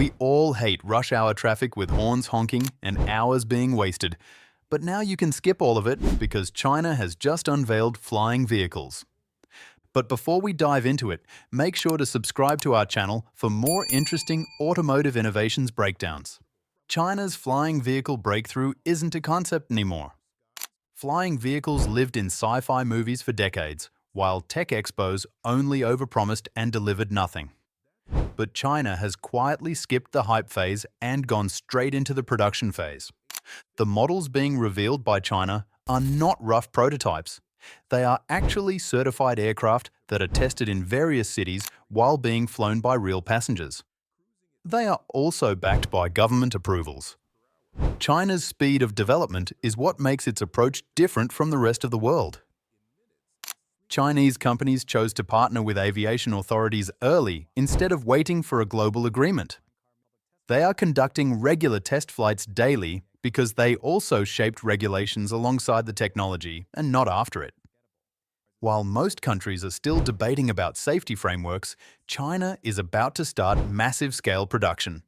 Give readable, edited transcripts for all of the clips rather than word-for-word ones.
We all hate rush hour traffic with horns honking and hours being wasted. But now you can skip all of it because China has just unveiled flying vehicles. But before we dive into it, make sure to subscribe to our channel for more interesting automotive innovations breakdowns. China's flying vehicle breakthrough isn't a concept anymore. Flying vehicles lived in sci-fi movies for decades, while tech expos only overpromised and delivered nothing. But China has quietly skipped the hype phase and gone straight into the production phase. The models being revealed by China are not rough prototypes. They are actually certified aircraft that are tested in various cities while being flown by real passengers. They are also backed by government approvals. China's speed of development is what makes its approach different from the rest of the world. Chinese companies chose to partner with aviation authorities early instead of waiting for a global agreement. They are conducting regular test flights daily because they also shaped regulations alongside the technology and not after it. While most countries are still debating about safety frameworks, China is about to start massive-scale production.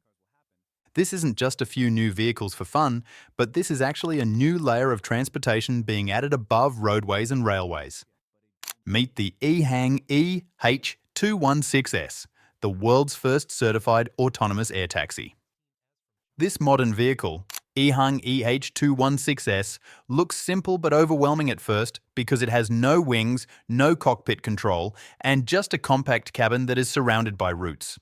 This isn't just a few new vehicles for fun, but this is actually a new layer of transportation being added above roadways and railways. Meet the Xpeng EH216S, the world's first certified autonomous air taxi. This modern vehicle, Xpeng EH216S, looks simple but overwhelming at first because it has no wings, no cockpit control, and just a compact cabin that is surrounded by routes.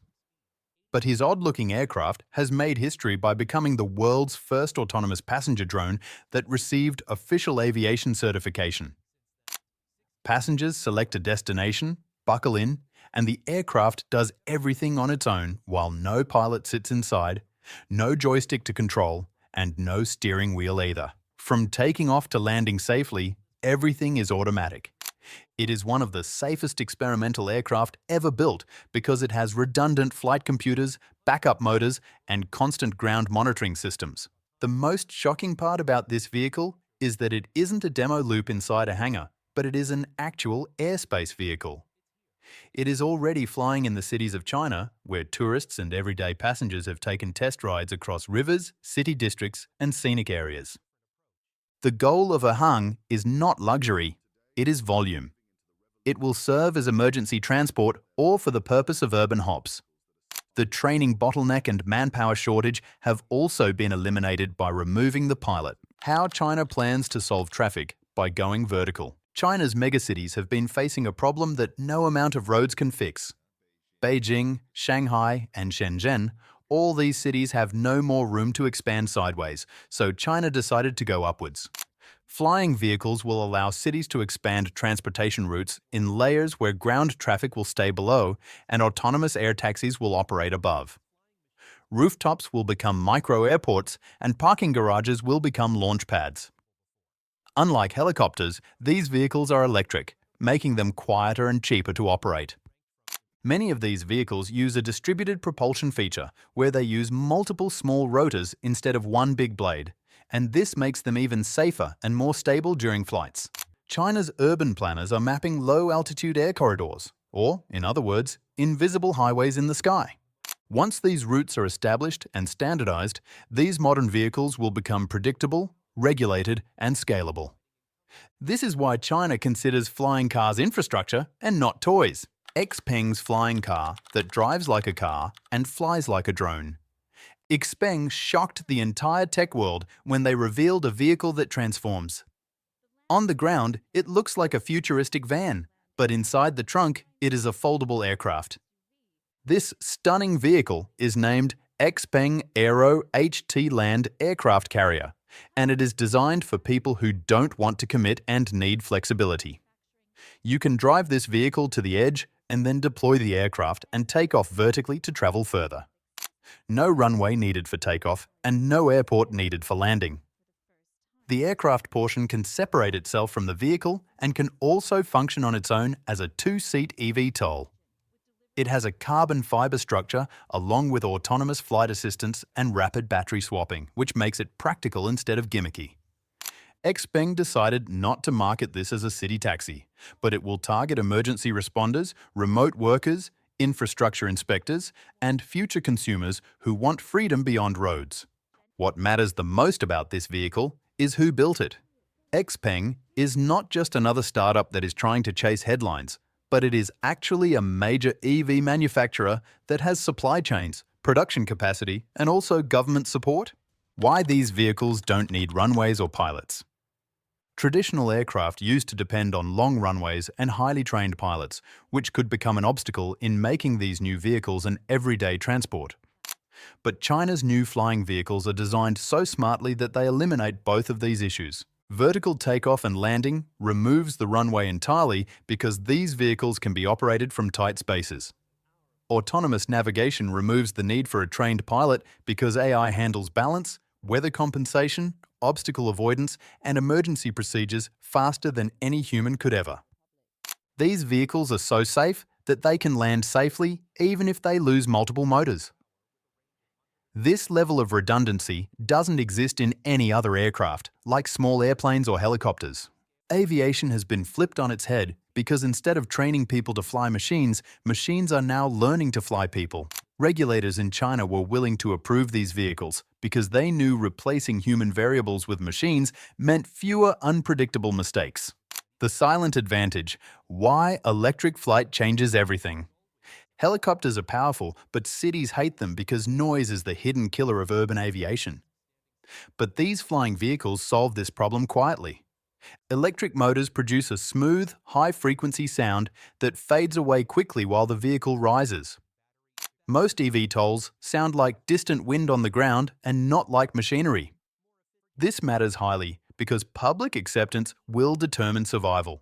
But his odd-looking aircraft has made history by becoming the world's first autonomous passenger drone that received official aviation certification. Passengers select a destination, buckle in, and the aircraft does everything on its own while no pilot sits inside, no joystick to control, and no steering wheel either. From taking off to landing safely, everything is automatic. It is one of the safest experimental aircraft ever built because it has redundant flight computers, backup motors, and constant ground monitoring systems. The most shocking part about this vehicle is that it isn't a demo loop inside a hangar, but it is an actual airspace vehicle. It is already flying in the cities of China, where tourists and everyday passengers have taken test rides across rivers, city districts, and scenic areas. The goal of Xpeng is not luxury, it is volume. It will serve as emergency transport or for the purpose of urban hops. The training bottleneck and manpower shortage have also been eliminated by removing the pilot. How China plans to solve traffic by going vertical. China's megacities have been facing a problem that no amount of roads can fix. Beijing, Shanghai, and Shenzhen, all these cities have no more room to expand sideways, so China decided to go upwards. Flying vehicles will allow cities to expand transportation routes in layers where ground traffic will stay below and autonomous air taxis will operate above. Rooftops will become micro-airports and parking garages will become launch pads. Unlike helicopters, these vehicles are electric, making them quieter and cheaper to operate. Many of these vehicles use a distributed propulsion feature, where they use multiple small rotors instead of one big blade, and this makes them even safer and more stable during flights. China's urban planners are mapping low-altitude air corridors, or, in other words, invisible highways in the sky. Once these routes are established and standardized, these modern vehicles will become predictable, regulated, and scalable. This is why China considers flying cars infrastructure and not toys. Xpeng's flying car that drives like a car and flies like a drone. Xpeng shocked the entire tech world when they revealed a vehicle that transforms. On the ground, it looks like a futuristic van, but inside the trunk, it is a foldable aircraft. This stunning vehicle is named Xpeng Aero HT Land Aircraft Carrier, and it is designed for people who don't want to commit and need flexibility. You can drive this vehicle to the edge and then deploy the aircraft and take off vertically to travel further. No runway needed for takeoff and no airport needed for landing. The aircraft portion can separate itself from the vehicle and can also function on its own as a two-seat eVTOL. It has a carbon fiber structure along with autonomous flight assistance and rapid battery swapping, which makes it practical instead of gimmicky. Xpeng decided not to market this as a city taxi, but it will target emergency responders, remote workers, infrastructure inspectors, and future consumers who want freedom beyond roads. What matters the most about this vehicle is who built it. Xpeng is not just another startup that is trying to chase headlines, but it is actually a major EV manufacturer that has supply chains, production capacity, and also government support. Why these vehicles don't need runways or pilots. Traditional aircraft used to depend on long runways and highly trained pilots, which could become an obstacle in making these new vehicles an everyday transport. But China's new flying vehicles are designed so smartly that they eliminate both of these issues. Vertical takeoff and landing removes the runway entirely because these vehicles can be operated from tight spaces. Autonomous navigation removes the need for a trained pilot because AI handles balance, weather compensation, obstacle avoidance, and emergency procedures faster than any human could ever. These vehicles are so safe that they can land safely even if they lose multiple motors. This level of redundancy doesn't exist in any other aircraft, like small airplanes or helicopters. Aviation has been flipped on its head because instead of training people to fly machines, machines are now learning to fly people. Regulators in China were willing to approve these vehicles because they knew replacing human variables with machines meant fewer unpredictable mistakes. The silent advantage: why electric flight changes everything. Helicopters are powerful, but cities hate them because noise is the hidden killer of urban aviation. But these flying vehicles solve this problem quietly. Electric motors produce a smooth, high-frequency sound that fades away quickly while the vehicle rises. Most eVTOLs sound like distant wind on the ground and not like machinery. This matters highly because public acceptance will determine survival.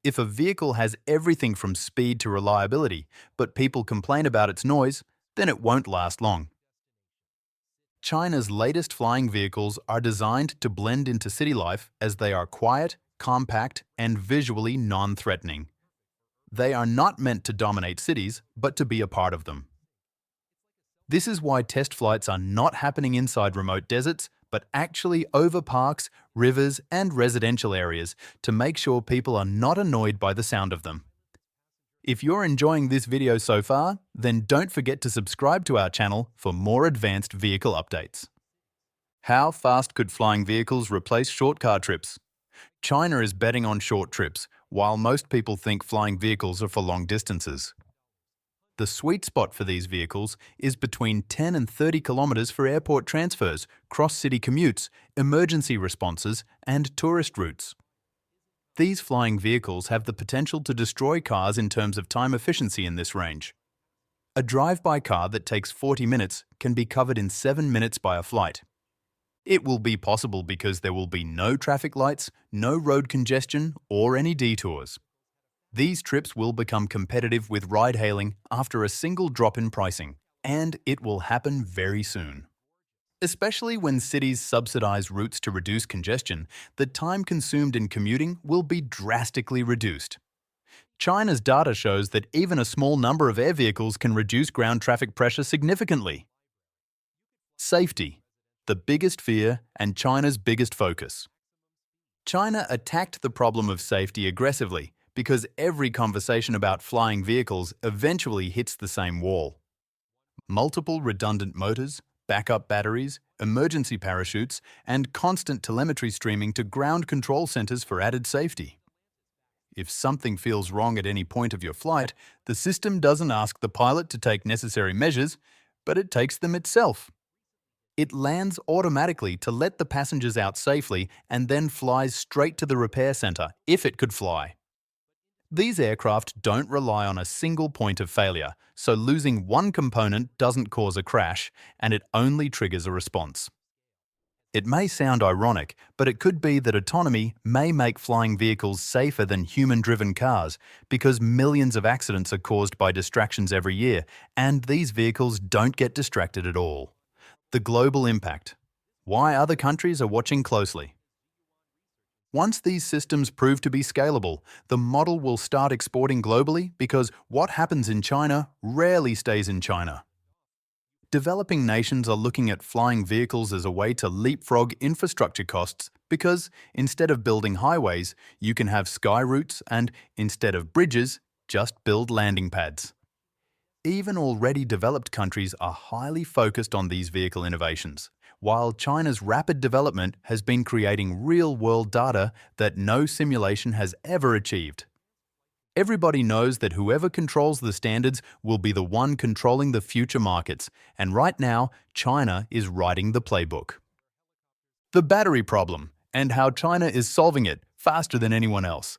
If a vehicle has everything from speed to reliability, but people complain about its noise, then it won't last long. China's latest flying vehicles are designed to blend into city life as they are quiet, compact, and visually non-threatening. They are not meant to dominate cities, but to be a part of them. This is why test flights are not happening inside remote deserts, but actually over parks, rivers, and residential areas to make sure people are not annoyed by the sound of them. If you're enjoying this video so far, then don't forget to subscribe to our channel for more advanced vehicle updates. How fast could flying vehicles replace short car trips? China is betting on short trips, while most people think flying vehicles are for long distances. The sweet spot for these vehicles is between 10 and 30 kilometers for airport transfers, cross-city commutes, emergency responses, and tourist routes. These flying vehicles have the potential to destroy cars in terms of time efficiency in this range. A drive-by car that takes 40 minutes can be covered in 7 minutes by a flight. It will be possible because there will be no traffic lights, no road congestion, or any detours. These trips will become competitive with ride-hailing after a single drop in pricing, and it will happen very soon. Especially when cities subsidize routes to reduce congestion, the time consumed in commuting will be drastically reduced. China's data shows that even a small number of air vehicles can reduce ground traffic pressure significantly. Safety, the biggest fear and China's biggest focus. China attacked the problem of safety aggressively because every conversation about flying vehicles eventually hits the same wall. Multiple redundant motors, backup batteries, emergency parachutes, and constant telemetry streaming to ground control centers for added safety. If something feels wrong at any point of your flight, the system doesn't ask the pilot to take necessary measures, but it takes them itself. It lands automatically to let the passengers out safely and then flies straight to the repair center, if it could fly. These aircraft don't rely on a single point of failure, so losing one component doesn't cause a crash, and it only triggers a response. It may sound ironic, but it could be that autonomy may make flying vehicles safer than human-driven cars because millions of accidents are caused by distractions every year, and these vehicles don't get distracted at all. The global impact. Why other countries are watching closely. Once these systems prove to be scalable, the model will start exporting globally because what happens in China rarely stays in China. Developing nations are looking at flying vehicles as a way to leapfrog infrastructure costs because instead of building highways, you can have sky routes and instead of bridges, just build landing pads. Even already developed countries are highly focused on these vehicle innovations, while China's rapid development has been creating real-world data that no simulation has ever achieved. Everybody knows that whoever controls the standards will be the one controlling the future markets, and right now, China is writing the playbook. The battery problem, and how China is solving it faster than anyone else.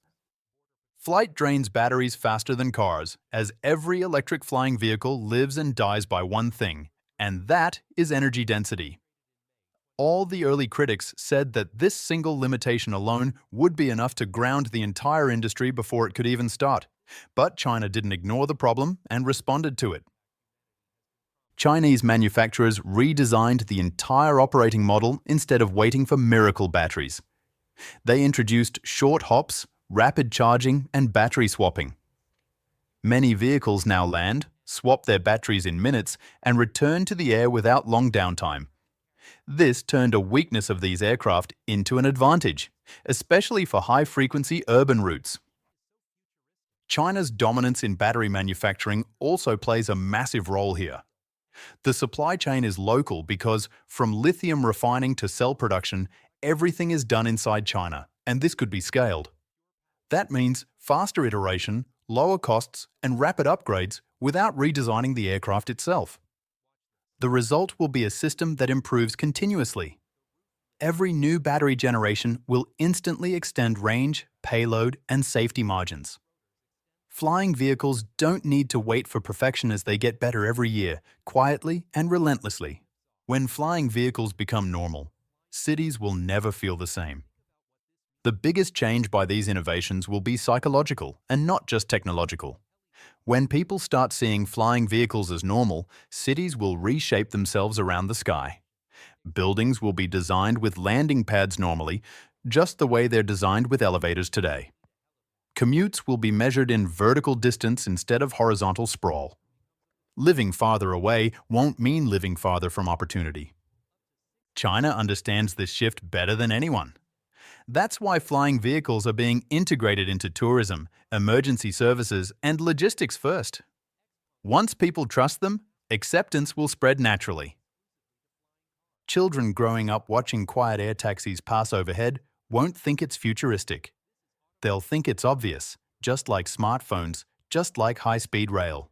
Flight drains batteries faster than cars, as every electric flying vehicle lives and dies by one thing, and that is energy density. All the early critics said that this single limitation alone would be enough to ground the entire industry before it could even start. But China didn't ignore the problem and responded to it. Chinese manufacturers redesigned the entire operating model instead of waiting for miracle batteries. They introduced short hops, rapid charging, and battery swapping. Many vehicles now land, swap their batteries in minutes, and return to the air without long downtime. This turned a weakness of these aircraft into an advantage, especially for high-frequency urban routes. China's dominance in battery manufacturing also plays a massive role here. The supply chain is local because, from lithium refining to cell production, everything is done inside China, and this could be scaled. That means faster iteration, lower costs, and rapid upgrades without redesigning the aircraft itself. The result will be a system that improves continuously. Every new battery generation will instantly extend range, payload, and safety margins. Flying vehicles don't need to wait for perfection as they get better every year, quietly and relentlessly. When flying vehicles become normal, cities will never feel the same. The biggest change by these innovations will be psychological and not just technological. When people start seeing flying vehicles as normal, cities will reshape themselves around the sky. Buildings will be designed with landing pads normally, just the way they're designed with elevators today. Commutes will be measured in vertical distance instead of horizontal sprawl. Living farther away won't mean living farther from opportunity. China understands this shift better than anyone. That's why flying vehicles are being integrated into tourism, emergency services, and logistics first. Once people trust them, acceptance will spread naturally. Children growing up watching quiet air taxis pass overhead won't think it's futuristic. They'll think it's obvious, just like smartphones, just like high-speed rail.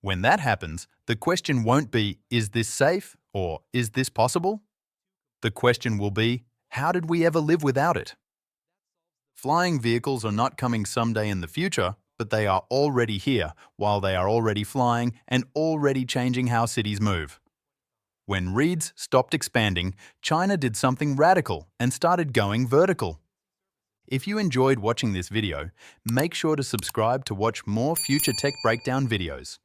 When that happens, the question won't be, is this safe, or is this possible? The question will be, how did we ever live without it? Flying vehicles are not coming someday in the future, but they are already here, while they are already flying and already changing how cities move. When reeds stopped expanding, China did something radical and started going vertical. If you enjoyed watching this video, make sure to subscribe to watch more future tech breakdown videos.